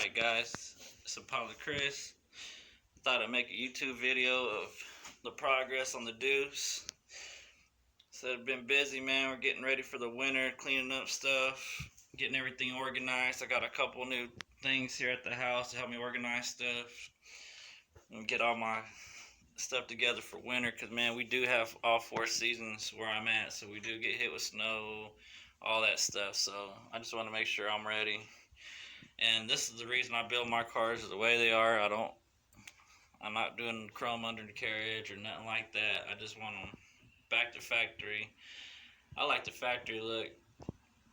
Alright guys, it's Impala Chris. Thought I'd make a YouTube video of the progress on the Deuce. So I've been busy, man. We're getting ready for the winter, cleaning up stuff, getting everything organized. I got a couple new things here at the house to help me organize stuff and get all my stuff together for winter, because man, we do have all 4 seasons where I'm at, so we do get hit with snow, all that stuff. So I just want to make sure I'm ready. And this is the reason I build my cars the way they are. I'm not doing chrome undercarriage or nothing like that. I just want them back to factory. I like the factory look,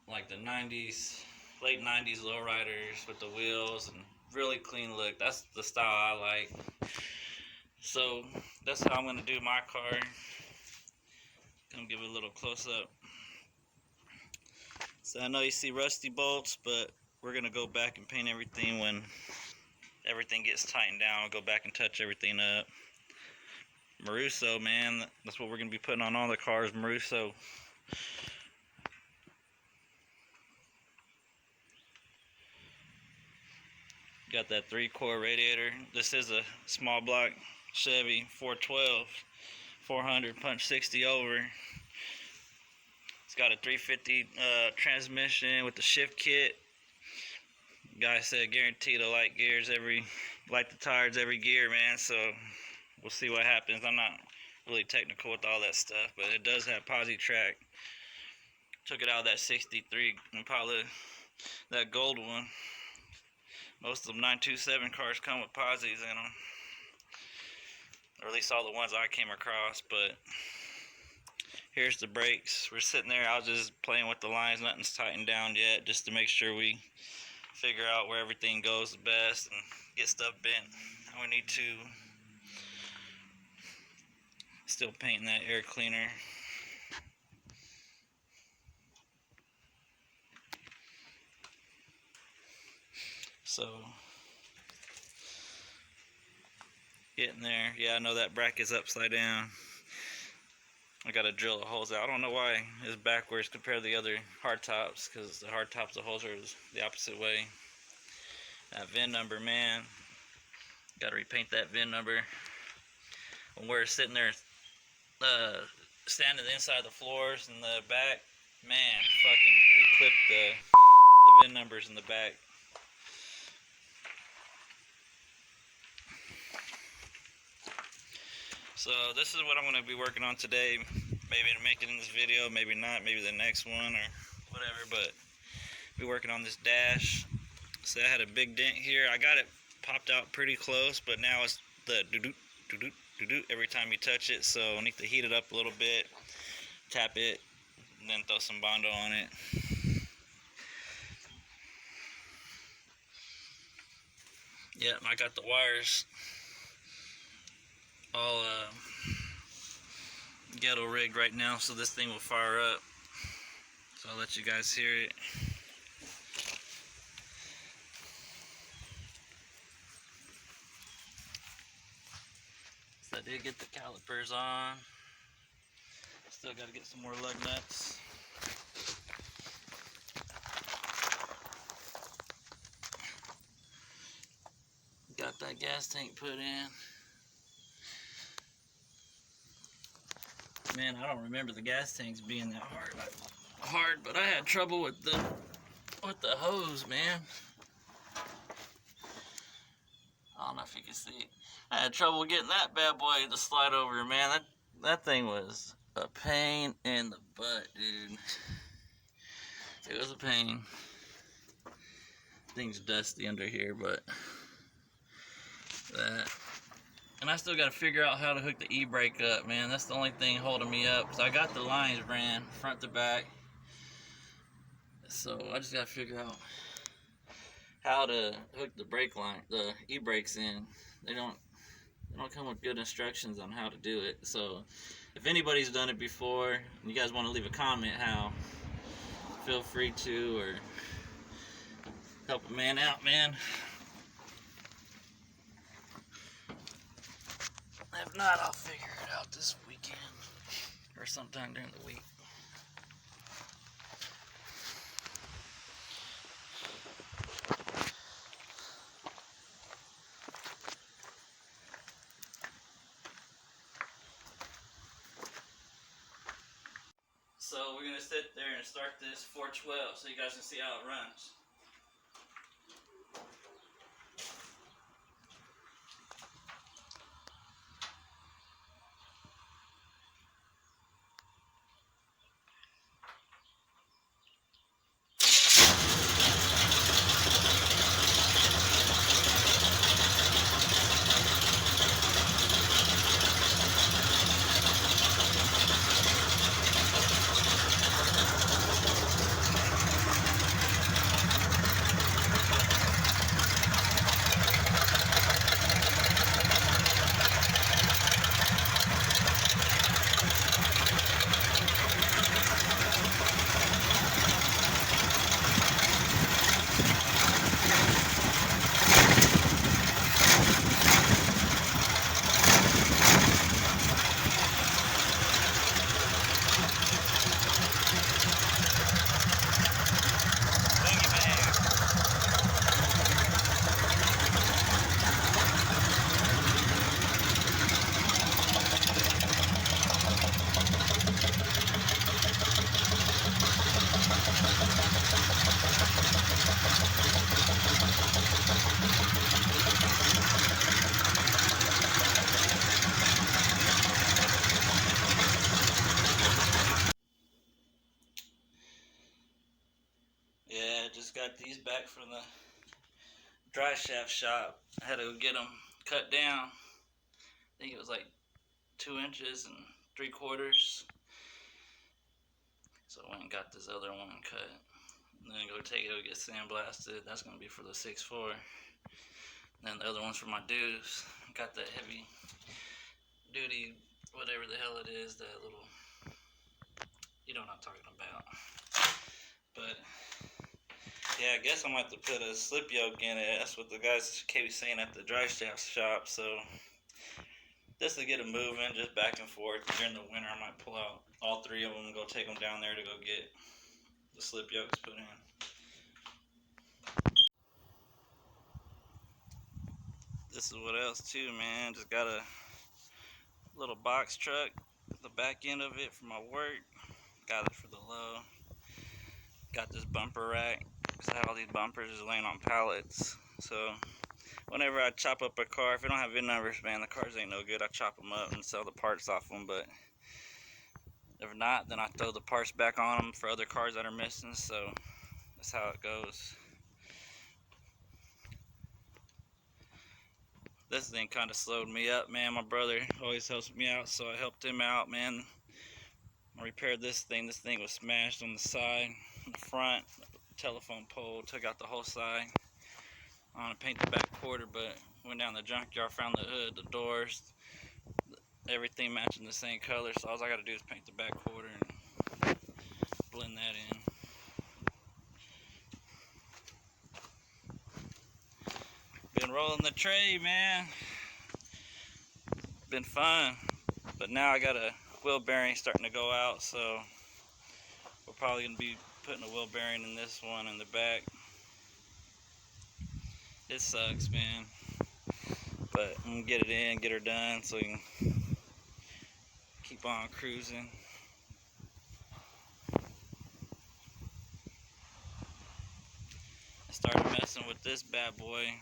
like the 90s, late 90s lowriders with the wheels and really clean look. That's the style I like. So that's how I'm going to do my car. Come give it a little close up. So I know you see rusty bolts, but we're going to go back and paint everything when everything gets tightened down. I'll go back and touch everything up. Maruso, man, that's what we're going to be putting on all the cars, Maruso. Got that 3-core radiator. This is a small block Chevy 412, 400 punch 60 over. It's got a 350 transmission with the shift kit. Guy said guaranteed to light the tires every gear, man. So we'll see what happens. I'm not really technical with all that stuff, but it does have posi track. Took it out of that 63 Impala, that gold one. Most of them 927 cars come with posis in them, or at least all the ones I came across. But here's the brakes. We're sitting there. I was just playing with the lines. Nothing's tightened down yet, just to make sure we figure out where everything goes the best and get stuff bent. We need to still paint that air cleaner. So getting there. Yeah, I know that bracket's upside down. I gotta drill the holes out. I don't know why it's backwards compared to the other hardtops, because the hardtops, the holes are the opposite way. That VIN number, man, gotta repaint that VIN number. When we're sitting there standing inside the floors in the back, man, fucking, we clipped the VIN numbers in the back. So this is what I'm going to be working on today. Maybe to make it in this video, maybe not, maybe the next one or whatever, but I'll be working on this dash. So I had a big dent here. I got it popped out pretty close, but now it's the doo-doo, doo-doo, doo-doo every time you touch it. So I need to heat it up a little bit, tap it, and then throw some Bondo on it. Yep, I got the wires all ghetto rigged right now, so this thing will fire up. So I'll let you guys hear it. So I did get the calipers on. Still got to get some more lug nuts. Got that gas tank put in. Man, I don't remember the gas tanks being that hard, but I had trouble with the hose, man. I don't know if you can see. I had trouble getting that bad boy to slide over, man. That thing was a pain in the butt, dude. It was a pain. Thing's dusty under here, but that. And I still got to figure out how to hook the e-brake up, man. That's the only thing holding me up. So I got the lines ran front to back. So I just got to figure out how to hook the brake line, the e-brakes in. They don't come with good instructions on how to do it. So if anybody's done it before and you guys want to leave a comment how, feel free to, or help a man out, man. If not, I'll figure it out this weekend or sometime during the week. sit there and start this 412 so you guys can see how it runs. Yeah, just got these back from the Driveshaft shop. I had to go get them cut down. I think it was like 2 inches and 3/4. So I went and got this other one cut. And then go take it, go get sandblasted. That's gonna be for the 6.4. And then the other one's for my Deuce. Got that heavy duty, whatever the hell it is, that little, you know what I'm talking about. But yeah, I guess I'm gonna have to put a slip yoke in it. That's what the guys keep saying at the Driveshaft shop. So just to get it moving, just back and forth. During the winter, I might pull out all 3 of them and go take them down there to go get the slip yokes put in. This is what else too, man. Just got a little box truck, the back end of it for my work. Got it for the low. Got this bumper rack, because I have all these bumpers just laying on pallets. So whenever I chop up a car, if it don't have VIN numbers, man, the cars ain't no good. I chop them up and sell the parts off them. But if not, then I throw the parts back on them for other cars that are missing. So that's how it goes. This thing kind of slowed me up, man. My brother always helps me out, so I helped him out, man. I repaired this thing. This thing was smashed on the side, the front, telephone pole, took out the whole side. I want to paint the back quarter, but went down the junkyard, found the hood, the doors, everything matching the same color. So all I got to do is paint the back quarter and blend that in. Been rolling the tray, man. Been fun, but now I got a wheel bearing starting to go out, so we're probably gonna be putting a wheel bearing in this one in the back. It sucks, man, but I'm gonna get it in, get her done, so we can keep on cruising. I started messing with this bad boy.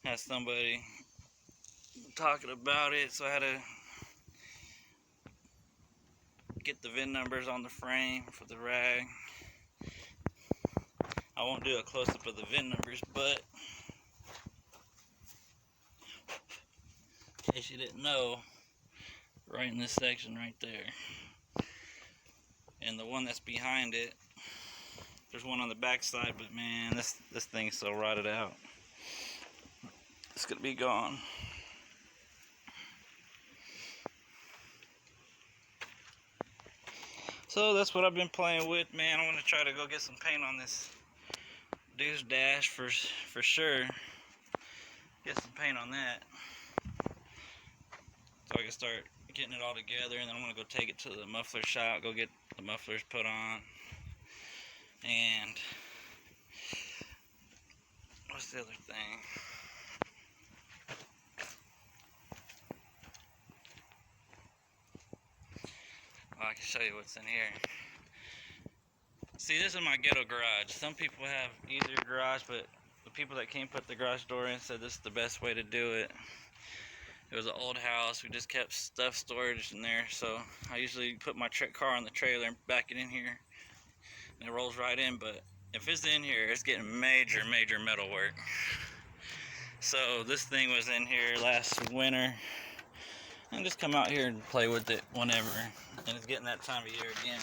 Had somebody talking about it, so I had to get the VIN numbers on the frame for the rag. I won't do a close-up of the VIN numbers, but in case you didn't know, right in this section right there, and the one that's behind it, there's one on the back side, but man, this thing's so rotted out. It's gonna be gone. So that's what I've been playing with, man. I want to try to go get some paint on this Deuce dash for sure. Get some paint on that, so I can start getting it all together, and then I'm gonna go take it to the muffler shop, go get the mufflers put on, and what's the other thing? Oh, I can show you what's in here. See, this is my ghetto garage. Some people have easier garage, but the people that came put the garage door in said this is the best way to do it. It was an old house. We just kept stuff storage in there, so I usually put my car on the trailer and back it in here, and it rolls right in. But if it's in here, it's getting major metal work. So this thing was in here last winter, and just come out here and play with it whenever, and it's getting that time of year again.